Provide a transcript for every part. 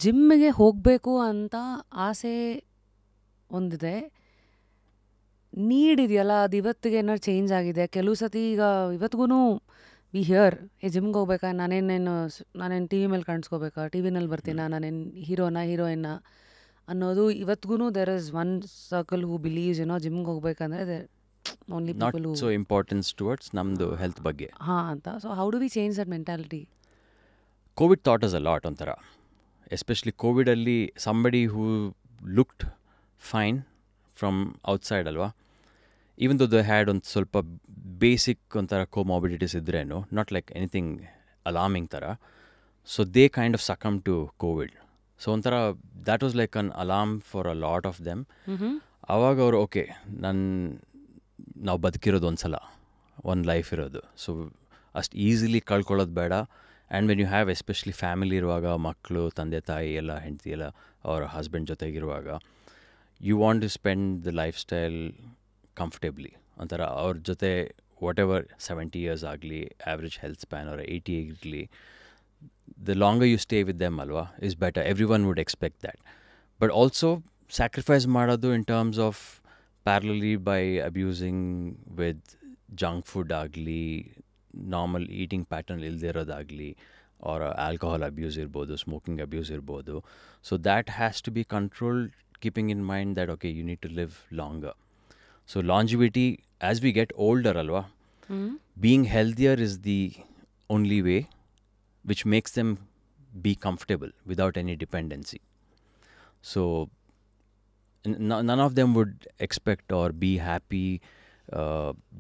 ಜಿಮ್ಮಿಗೆ ಹೋಗಬೇಕು ಅಂತ ಆಸೆ ಒಂದಿದೆ. ನೀಡ್ ಇದೆಯಲ್ಲ, ಅದು ಇವತ್ತಿಗೆ ಏನಾದ್ರು ಚೇಂಜ್ ಆಗಿದೆ. ಕೆಲವು ಸತಿ ಈಗ ಇವತ್ತಿಗೂ ವಿ ಹಿಯರ್ ಜಿಮ್ಗೆ ಹೋಗ್ಬೇಕಾ, ನಾನೇನು ಟಿ ವಿ ಮೇಲೆ ಕಾಣಿಸ್ಕೋಬೇಕಾ, ಟಿ ವಿನಲ್ಲಿ ಬರ್ತೀನಾ, ನಾನೇನು ಹೀರೋಯಿನ್ನ ಅನ್ನೋದು ಇವತ್ತಿಗೂ there is one circle who believes ಜಿಮ್ಗೆ ಹೋಗ್ಬೇಕಂದ್ರೆ only people who so importance towards ನಮ್ಮದು ಹೆಲ್ತ್ ಬಗ್ಗೆ ಅಂತ. So how do we change that mentality? Covid thought us a lot ಒಂಥರ. ಎಸ್ಪೆಷಲಿ ಕೋವಿಡಲ್ಲಿ somebody who looked fine from outside ಅಲ್ವಾ, even though the had ಒಂದು ಸ್ವಲ್ಪ ಬೇಸಿಕ್ ಒಂಥರ comorbidities ಇದ್ರೇನು, ನಾಟ್ ಲೈಕ್ ಎನಿಥಿಂಗ್ ಅಲಾರ್ಮಿಂಗ್ ಥರ. So they kind of succumb to Covid. So ಒಂಥರ that was like an alarm for a lot of them. ಆವಾಗ ಅವರು okay ನಾವು ಬದುಕಿರೋದು ಒಂದು ಸಲ, ಒಂದು ಲೈಫ್ ಇರೋದು, ಸೊ ಅಷ್ಟು ಈಸಿಲಿ ಕಳ್ಕೊಳ್ಳೋದು ಬೇಡ. And when you have especially family ಇರುವಾಗ, ಮಕ್ಕಳು, ತಂದೆ ತಾಯಿ ಎಲ್ಲ, ಹೆಂಡತಿ ಎಲ್ಲ ಅವರ ಹಸ್ಬೆಂಡ್ ಜೊತೆಗಿರುವಾಗ, you want to spend the lifestyle comfortably. ಒಂಥರ ಅವ್ರ ಜೊತೆ ವಾಟ್ ಎವರ್ 70 years ಆಗಲಿ, ಆ್ಯಾವ್ರೇಜ್ ಹೆಲ್ತ್ ಸ್ಪ್ಯಾನ್ ಅವರ 80 ಇರಲಿ, the longer you stay with them ಅಲ್ವಾ is better. Everyone would expect that. But also sacrifice ಮಾಡೋದು in terms of parallelly by abusing with junk food ಆಗಲಿ, normal eating pattern ಇಲ್ಲದೆ ಇರೋದಾಗಲಿ, or alcohol abuse ಇರ್ಬೋದು, smoking abuse ಇರ್ಬೋದು. So that has to be controlled, keeping in mind that okay you need to live longer. So longevity as we get older ಅಲ್ವಾ, being healthier is the only way which makes them be comfortable without any dependency. So none of them would expect or be happy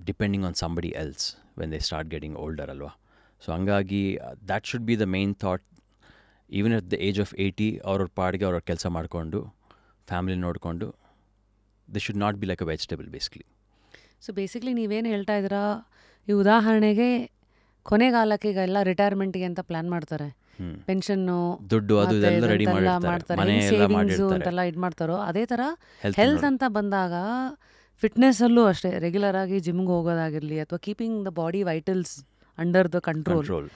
depending on somebody else when they start getting older alwa. So hangagi that should be the main thought. Even at the age of 80 ಅವ್ರ ಪಾಡಿಗೆ ಅವ್ರ ಕೆಲಸ ಮಾಡಿಕೊಂಡು family ನೋಡಿಕೊಂಡು, they should not be like a vegetable basically. So basically ನೀವೇನು ಹೇಳ್ತಾ ಇದ್ದೀರಾ, ಈ ಉದಾಹರಣೆಗೆ ಕೊನೆಗಾಲಕ್ಕೆ ಈಗ ಎಲ್ಲ ರಿಟೈರ್ಮೆಂಟ್ಗೆ ಅಂತ ಪ್ಲಾನ್ ಮಾಡ್ತಾರೆ, ಪೆನ್ಷನ್ನು, ದುಡ್ಡು ಅದು ಇದೆಲ್ಲ ರೆಡಿ ಮಾಡ್ತಾರೆ, ಸೇವಿಂಗ್ಸು ಅಂತೆಲ್ಲ ಇದು ಮಾಡ್ತಾರೋ, ಅದೇ ಥರ ಹೆಲ್ತ್ ಅಂತ ಬಂದಾಗ ಫಿಟ್ನೆಸ್ಸಲ್ಲೂ ಅಷ್ಟೇ ರೆಗ್ಯುಲರ್ ಆಗಿ ಜಿಮ್ಗೆ ಹೋಗೋದಾಗಿರಲಿ ಅಥವಾ keeping the body vitals under the control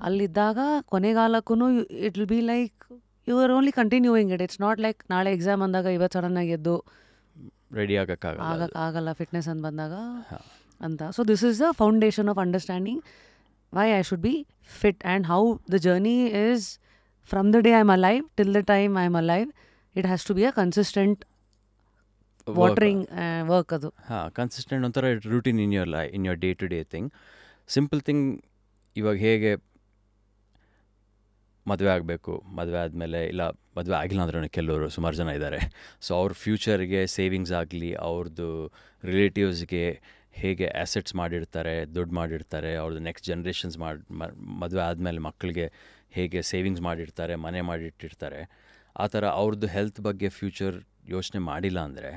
ಅಲ್ಲಿದ್ದಾಗ ಕೊನೆಗಾಲಕ್ಕೂ it will be like you are only continuing it. It's not like ನಾಳೆ ಎಕ್ಸಾಮ್ ಅಂದಾಗ ಇವತ್ತು ಸಡನ್ನಾಗಿ ಎದ್ದು ರೆಡಿ ಆಗಕ್ಕಾಗಲ್ಲ ಫಿಟ್ನೆಸ್ ಅಂತ ಬಂದಾಗ ಅಂತ. So this is the foundation of understanding why I should be fit and how the journey is from the day I'm alive till the time I'm alive. It has to be a consistent watering work adu. Consistent onthara routine in your life, in your day to day thing. Simple thing, ಇವಾಗ ಹೇಗೆ ಮದುವೆ ಆಗಬೇಕು, ಮದುವೆ ಆದಮೇಲೆ ಇಲ್ಲ ಮದುವೆ ಆಗಿಲ್ಲ ಅಂದ್ರೂ ಕೆಲವರು ಸುಮಾರು ಜನ ಇದ್ದಾರೆ. ಸೊ ಅವ್ರ ಫ್ಯೂಚರ್ಗೆ ಸೇವಿಂಗ್ಸ್ ಆಗಲಿ, ಅವ್ರದ್ದು ರಿಲೇಟಿವ್ಸ್ಗೆ ಹೇಗೆ ಆ್ಯಸೆಟ್ಸ್ ಮಾಡಿರ್ತಾರೆ, ದುಡ್ಡು ಮಾಡಿರ್ತಾರೆ, ಅವ್ರದ್ದು ನೆಕ್ಸ್ಟ್ ಜನ್ರೇಷನ್ಸ್ ಮದುವೆ ಆದಮೇಲೆ ಮಕ್ಕಳಿಗೆ ಹೇಗೆ ಸೇವಿಂಗ್ಸ್ ಮಾಡಿರ್ತಾರೆ, ಮನೆ ಮಾಡಿಟ್ಟಿರ್ತಾರೆ, ಆ ಥರ ಅವ್ರದ್ದು ಹೆಲ್ತ್ ಬಗ್ಗೆ ಫ್ಯೂಚರ್ ಯೋಚನೆ ಮಾಡಿಲ್ಲ ಅಂದರೆ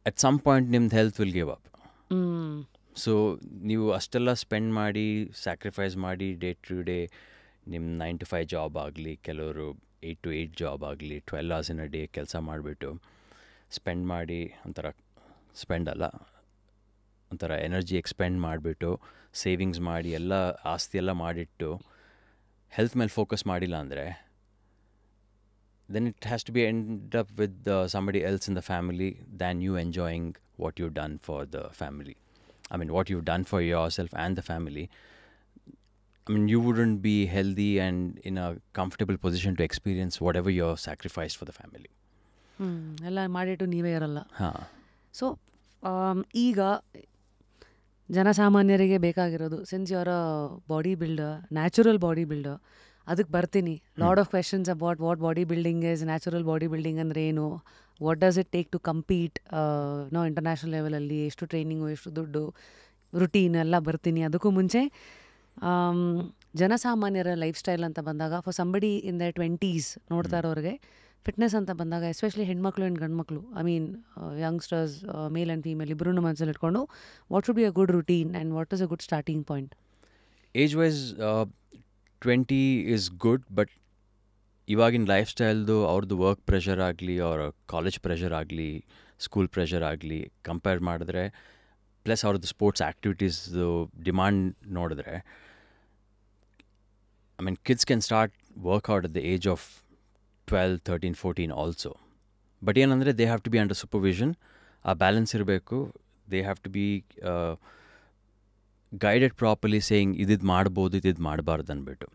ಅಟ್ ಸಮ್ ಪಾಯಿಂಟ್ ನಿಮ್ದು health will give up. So ನೀವು ಅಷ್ಟೆಲ್ಲ ಸ್ಪೆಂಡ್ ಮಾಡಿ, ಸ್ಯಾಕ್ರಿಫೈಸ್ ಮಾಡಿ, ಡೇ ಟು ಡೇ ನಿಮ್ಮ 9 to 5 ಜಾಬ್ ಆಗಲಿ, ಕೆಲವರು 8 to 8 ಜಾಬ್ ಆಗಲಿ, 12 hours in a day ಕೆಲಸ ಮಾಡಿಬಿಟ್ಟು ಸ್ಪೆಂಡ್ ಮಾಡಿ, ಒಂಥರ ಎನರ್ಜಿ ಎಕ್ಸ್ಪೆಂಡ್ ಮಾಡಿಬಿಟ್ಟು ಸೇವಿಂಗ್ಸ್ ಮಾಡಿ ಎಲ್ಲ ಆಸ್ತಿ ಎಲ್ಲ ಮಾಡಿಟ್ಟು ಹೆಲ್ತ್ ಮೇಲೆ ಫೋಕಸ್ ಮಾಡಿಲ್ಲ ಅಂದರೆ then it has to be end up with somebody else in the family than you enjoying what you've done for the family. I mean, what you've done for yourself and the family. I mean, you wouldn't be healthy and in a comfortable position to experience whatever you're sacrificed for the family. ಎಲ್ಲ ಮಾಡಿಟ್ಟು ನೀವೇ ಇರಲ್ಲ. So ಈಗ ಜನಸಾಮಾನ್ಯರಿಗೆ ಬೇಕಾಗಿರೋದು, since you are a body builder, natural body builder, ಅದಕ್ಕೆ ಬರ್ತೀನಿ. Lot of questions about what body building is, natural body building ಅಂದರೆ ಏನು, what does it take to compete international ಲೆವೆಲಲ್ಲಿ, ಎಷ್ಟು ಟ್ರೈನಿಂಗು, ಎಷ್ಟು ದುಡ್ಡು, ರುಟೀನ್ ಎಲ್ಲ ಬರ್ತೀನಿ. ಅದಕ್ಕೂ ಮುಂಚೆ ಜನಸಾಮಾನ್ಯರ ಲೈಫ್ ಸ್ಟೈಲ್ ಅಂತ ಬಂದಾಗ, for somebody in the 20s ನೋಡ್ತಾ ಇರೋರಿಗೆ ಫಿಟ್ನೆಸ್ ಅಂತ ಬಂದಾಗ, ಎಸ್ಪೆಷಲಿ ಹೆಣ್ಮಕ್ಳು ಆ್ಯಂಡ್ ಗಂಡ್ಮಕ್ಳು, I mean youngsters, male and female ಇಬ್ಬರೂ ಮನಸ್ಸಲ್ಲಿ ಇಟ್ಕೊಂಡು what should be a good routine and what is a good starting point? Age wise 20 is good, but ಇವಾಗಿನ ಲೈಫ್ ಸ್ಟೈಲ್ದು ಅವ್ರದ್ದು ವರ್ಕ್ ಪ್ರೆಷರ್ ಆಗಲಿ, ಅವರ ಕಾಲೇಜ್ ಪ್ರೆಷರ್ ಆಗಲಿ, ಸ್ಕೂಲ್ ಪ್ರೆಷರ್ ಆಗಲಿ ಕಂಪೇರ್ ಮಾಡಿದ್ರೆ, ಪ್ಲಸ್ ಅವ್ರದ್ದು ಸ್ಪೋರ್ಟ್ಸ್ ಆ್ಯಕ್ಟಿವಿಟೀಸ್ದು ಡಿಮಾಂಡ್ ನೋಡಿದ್ರೆ, I mean kids can start workout at the age of 12, 13, 14 also. But ಏನಂದರೆ they have to be under supervision. ಆ ಬ್ಯಾಲೆನ್ಸ್ ಇರಬೇಕು. They have to be guided properly saying ಇದಿದ್ದು ಮಾಡ್ಬೋದು, ಇದಿದ್ದು ಮಾಡಬಾರ್ದು ಅಂದ್ಬಿಟ್ಟು.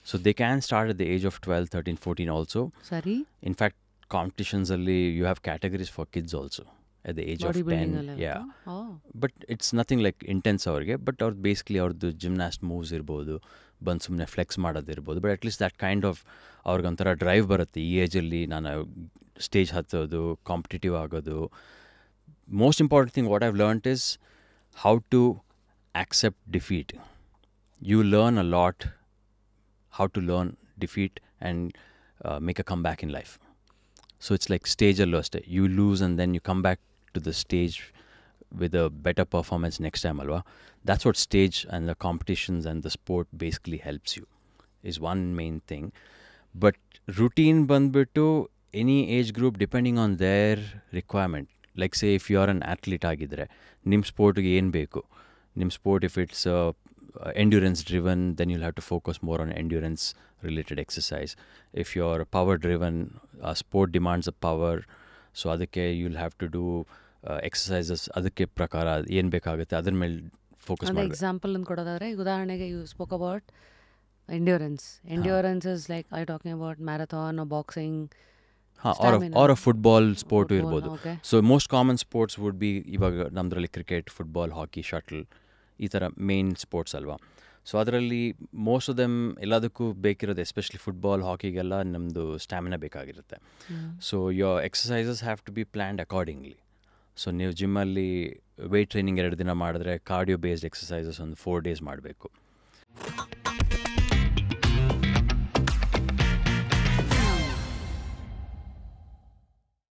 So they can start at the age of 12, 13, 14 also. ಸರಿ. In fact ಕಾಂಪಿಟಿಷನ್ಸಲ್ಲಿ you have categories for kids also at the age of 10. Yeah. But it's nothing like intense ಅವ್ರಿಗೆ. But ಅವ್ರದ್ದು basically ಅವ್ರದ್ದು ಜಿಮ್ನಾಸ್ಟ್ ಮೂವ್ಸ್ ಇರ್ಬೋದು, ಬಂದು ಸುಮ್ಮನೆ ಫ್ಲೆಕ್ಸ್ ಮಾಡೋದಿರ್ಬೋದು. But at least that kind of ಅವ್ರಿಗೊಂಥರ ಡ್ರೈವ್ ಬರುತ್ತೆ. ಈ ಏಜಲ್ಲಿ ನಾನು ಸ್ಟೇಜ್ ಹತ್ತೋದು, ಕಾಂಪಿಟೇಟಿವ್ ಆಗೋದು. Most important thing what I've learned is how to accept defeat. You learn a lot how to learn defeat and make a comeback in life. So it's like stage lost. You lose and then you come back to the stage with a better performance next time, alwa. That's what stage and the competitions and the sport basically helps you, is one main thing. But routine bandbittu any age group depending on their requirement. Like say if you are an athlete agidre, nim sport ge ಏನು ಬೇಕು, nim sport if it's endurance driven, then you'll have to focus more on endurance related exercise. If you're power driven, sport demands a power, so ಅದಕ್ಕೆ you'll have to do exercises ಅದಕ್ಕೆ ಪ್ರಕಾರ ಏನು ಬೇಕಾಗುತ್ತೆ ಅದ್ರ ಮೇಲೆ focus ಮಾಡಿ. Example ಅಂತ ಕೊಡೋದಾದ್ರೆ, ಉದಾಹರಣೆಗೆ you spoke about endurance is like I talking about marathon, boxing, or a football sport ಇರ್ಬೋದು. So most common sports would be ಇವಾಗ ನಮ್ಮದ್ರಲ್ಲಿ ಕ್ರಿಕೆಟ್, ಫುಟ್ಬಾಲ್, ಹಾಕಿ, ಶಟಲ್, ಈ ಥರ ಮೇನ್ ಸ್ಪೋರ್ಟ್ಸ್ ಅಲ್ವಾ. ಸೊ ಅದರಲ್ಲಿ ಮೋಸ್ಟ್ ಆಫ್ ದೆಮ್ ಎಲ್ಲದಕ್ಕೂ ಬೇಕಿರೋದು, especially football, ಹಾಕಿಗೆಲ್ಲ ನಮ್ಮದು ಸ್ಟ್ಯಾಮಿನಾ ಬೇಕಾಗಿರುತ್ತೆ. So your exercises have to be planned accordingly. So ನೀವು ಜಿಮ್ಮಲ್ಲಿ ವೆಯ್ಟ್ ಟ್ರೈನಿಂಗ್ 2 ದಿನ ಮಾಡಿದ್ರೆ ಕಾರ್ಡಿಯೋ ಬೇಸ್ಡ್ ಎಕ್ಸಸೈಸಸ್ ಒಂದು 4 days ಮಾಡಬೇಕು.